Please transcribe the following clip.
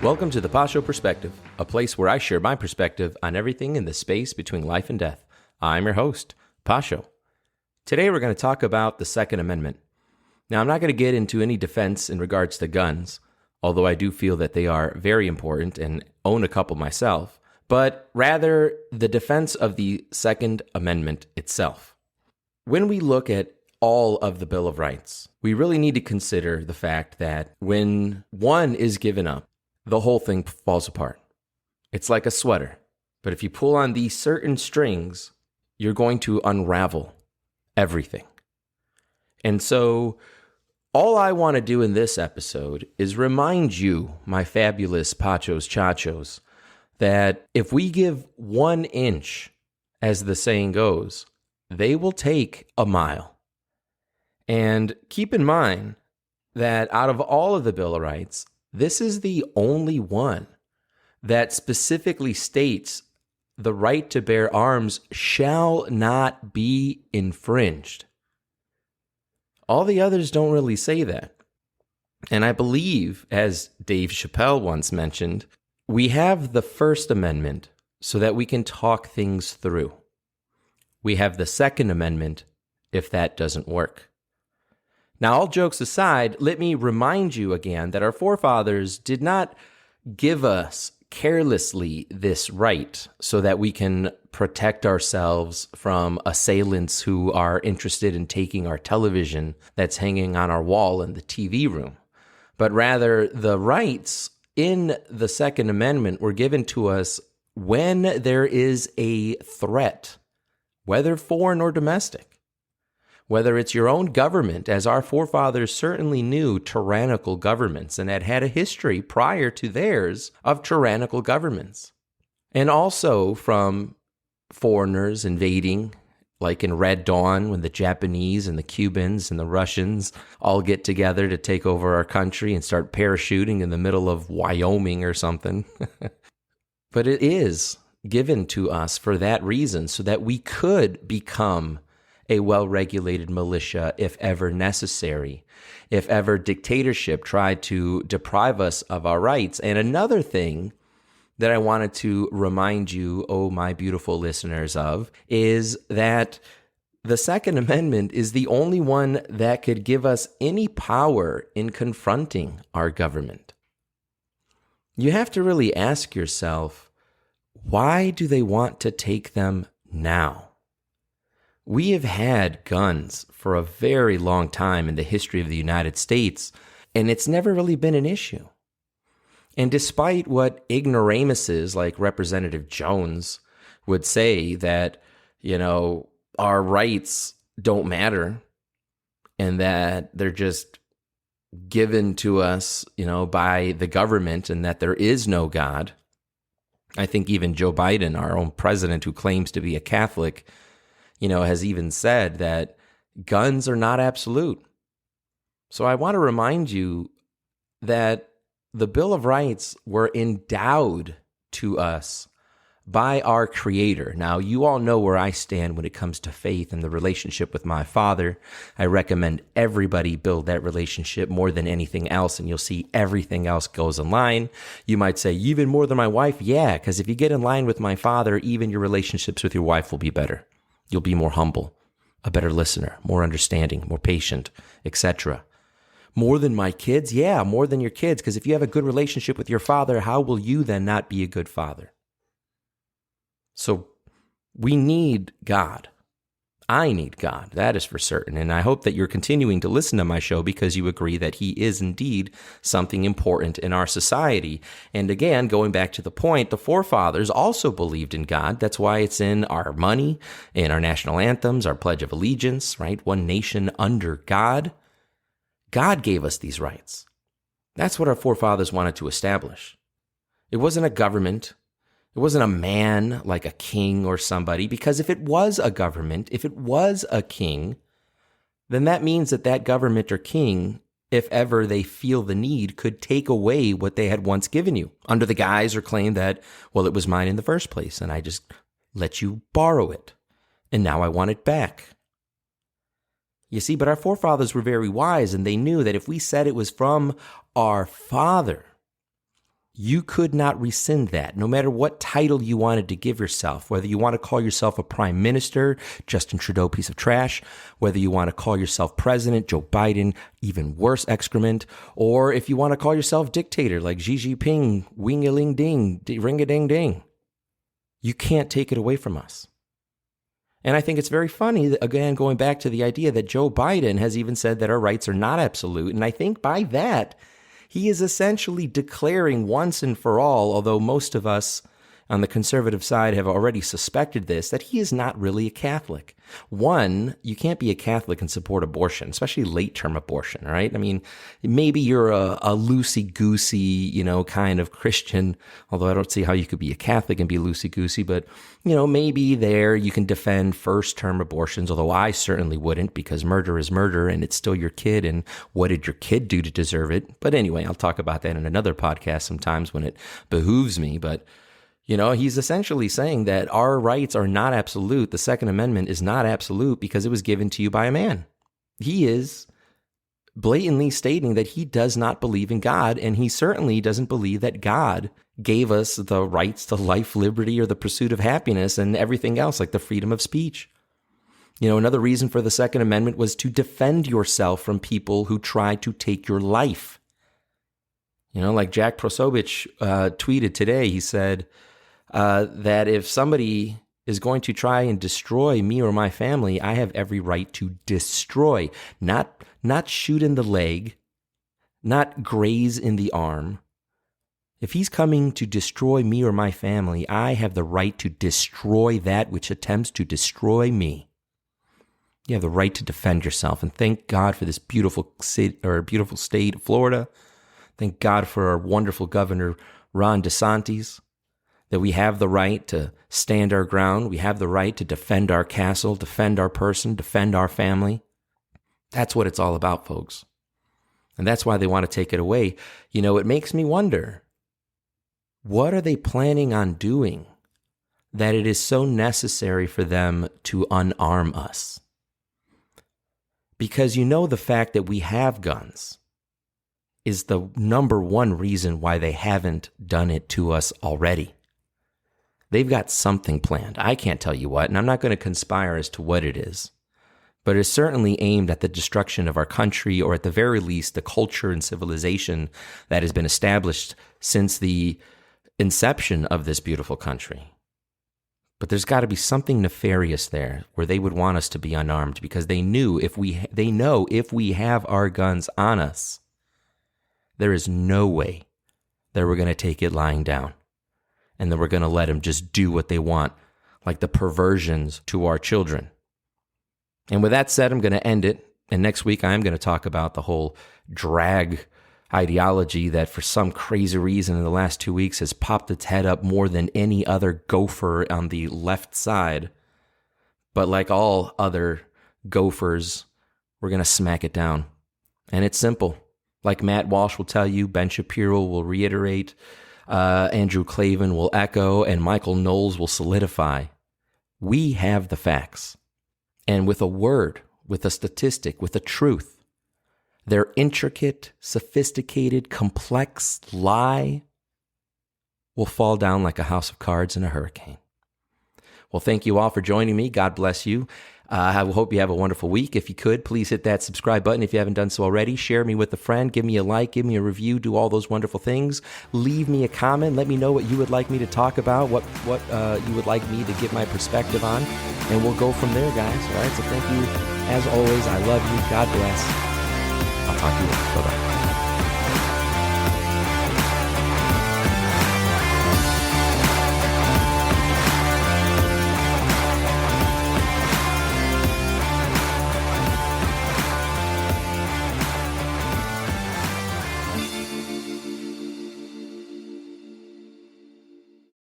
Welcome to the Pasho Perspective, a place where I share my perspective on everything in the space between life and death. I'm your host, Pasho. Today we're going to talk about the Second Amendment. Now, I'm not going to get into any defense in regards to guns, although I do feel that they are very important and own a couple myself, but rather the defense of the Second Amendment itself. When we look at all of the Bill of Rights, we really need to consider the fact that when one is given up, the whole thing falls apart. It's like a sweater, but if you pull on these certain strings, you're going to unravel everything. And so all I want to do in this episode is remind you, my fabulous Pachos Chachos, that if we give 1 inch, as the saying goes, they will take a mile. And keep in mind that out of all of the Bill of Rights, this is the only one that specifically states the right to bear arms shall not be infringed. All the others don't really say that. And I believe, as Dave Chappelle once mentioned, we have the First Amendment so that we can talk things through. We have the Second Amendment if that doesn't work. Now, all jokes aside, let me remind you again that our forefathers did not give us carelessly this right so that we can protect ourselves from assailants who are interested in taking our television that's hanging on our wall in the TV room. But rather, the rights in the Second Amendment were given to us when there is a threat, whether foreign or domestic. Whether it's your own government, as our forefathers certainly knew tyrannical governments and had a history prior to theirs of tyrannical governments. And also from foreigners invading, like in Red Dawn, when the Japanese and the Cubans and the Russians all get together to take over our country and start parachuting in the middle of Wyoming or something. But it is given to us for that reason, so that we could become a well-regulated militia if ever necessary, if ever dictatorship tried to deprive us of our rights. And another thing that I wanted to remind you, oh, my beautiful listeners, of, is that the Second Amendment is the only one that could give us any power in confronting our government. You have to really ask yourself, why do they want to take them now? We have had guns for a very long time in the history of the United States, and it's never really been an issue. And despite what ignoramuses like Representative Jones would say that, our rights don't matter and that they're just given to us, by the government and that there is no God. I think even Joe Biden, our own president who claims to be a Catholic, has even said that guns are not absolute. So I want to remind you that the Bill of Rights were endowed to us by our Creator. Now, you all know where I stand when it comes to faith and the relationship with my Father. I recommend everybody build that relationship more than anything else, and you'll see everything else goes in line. You might say, even more than my wife? Yeah, because if you get in line with my Father, even your relationships with your wife will be better. You'll be more humble, a better listener, more understanding, more patient, etc. More than my kids? Yeah, more than your kids, because if you have a good relationship with your father, how will you then not be a good father? So we need God. I need God, that is for certain, and I hope that you're continuing to listen to my show because you agree that he is indeed something important in our society. And again, going back to the point, the forefathers also believed in God. That's why it's in our money, in our national anthems, our Pledge of Allegiance, right? One nation under God. God gave us these rights. That's what our forefathers wanted to establish. It wasn't a government. It wasn't a man like a king or somebody, because if it was a government, if it was a king, then that means that that government or king, if ever they feel the need, could take away what they had once given you under the guise or claim that, well, it was mine in the first place and I just let you borrow it. and now I want it back. You see, but our forefathers were very wise, and they knew that if we said it was from our Father, you could not rescind that, no matter what title you wanted to give yourself, whether you want to call yourself a prime minister, Justin Trudeau, piece of trash, whether you want to call yourself president, Joe Biden, even worse excrement, or if you want to call yourself dictator, like Xi Jinping, wing-a-ling-ding, ring-a-ding-ding. You can't take it away from us. And I think it's very funny, that, again, going back to the idea that Joe Biden has even said that our rights are not absolute, and I think by that, he is essentially declaring once and for all, although most of us on the conservative side have already suspected this, that he is not really a Catholic. One, you can't be a Catholic and support abortion, especially late-term abortion, right? I mean, maybe you're a loosey-goosey, kind of Christian, although I don't see how you could be a Catholic and be loosey-goosey, but, maybe there you can defend first-term abortions, although I certainly wouldn't, because murder is murder and it's still your kid, and what did your kid do to deserve it? But anyway, I'll talk about that in another podcast sometimes when it behooves me, but he's essentially saying that our rights are not absolute. The Second Amendment is not absolute because it was given to you by a man. He is blatantly stating that he does not believe in God, and he certainly doesn't believe that God gave us the rights to life, liberty, or the pursuit of happiness and everything else, like the freedom of speech. Another reason for the Second Amendment was to defend yourself from people who try to take your life. Like Jack Posobiec tweeted today, he said, that if somebody is going to try and destroy me or my family, I have every right to destroy, not shoot in the leg, not graze in the arm. If he's coming to destroy me or my family, I have the right to destroy that which attempts to destroy me. You have the right to defend yourself, and thank God for this beautiful state of Florida. Thank God for our wonderful governor, Ron DeSantis, that we have the right to stand our ground. We have the right to defend our castle, defend our person, defend our family. That's what it's all about, folks. And that's why they want to take it away. It makes me wonder, what are they planning on doing that it is so necessary for them to unarm us? Because the fact that we have guns is the number one reason why they haven't done it to us already. They've got something planned. I can't tell you what, and I'm not going to conspire as to what it is. But it's certainly aimed at the destruction of our country, or at the very least, the culture and civilization that has been established since the inception of this beautiful country. But there's got to be something nefarious there where they would want us to be unarmed, because they know if we have our guns on us, there is no way that we're going to take it lying down. And then we're going to let them just do what they want, like the perversions to our children. And with that said, I'm going to end it. And next week, I'm going to talk about the whole drag ideology that for some crazy reason in the last 2 weeks has popped its head up more than any other gopher on the left side. But like all other gophers, we're going to smack it down. And it's simple. Like Matt Walsh will tell you, Ben Shapiro will reiterate, Andrew Klavan will echo, and Michael Knowles will solidify. We have the facts. And with a word, with a statistic, with a truth, their intricate, sophisticated, complex lie will fall down like a house of cards in a hurricane. Well, thank you all for joining me. God bless you. I hope you have a wonderful week. If you could, please hit that subscribe button if you haven't done so already. Share me with a friend. Give me a like. Give me a review. Do all those wonderful things. Leave me a comment. Let me know what you would like me to talk about, what you would like me to get my perspective on, and we'll go from there, guys. All right, so thank you. As always, I love you. God bless. I'll talk to you later. Bye-bye.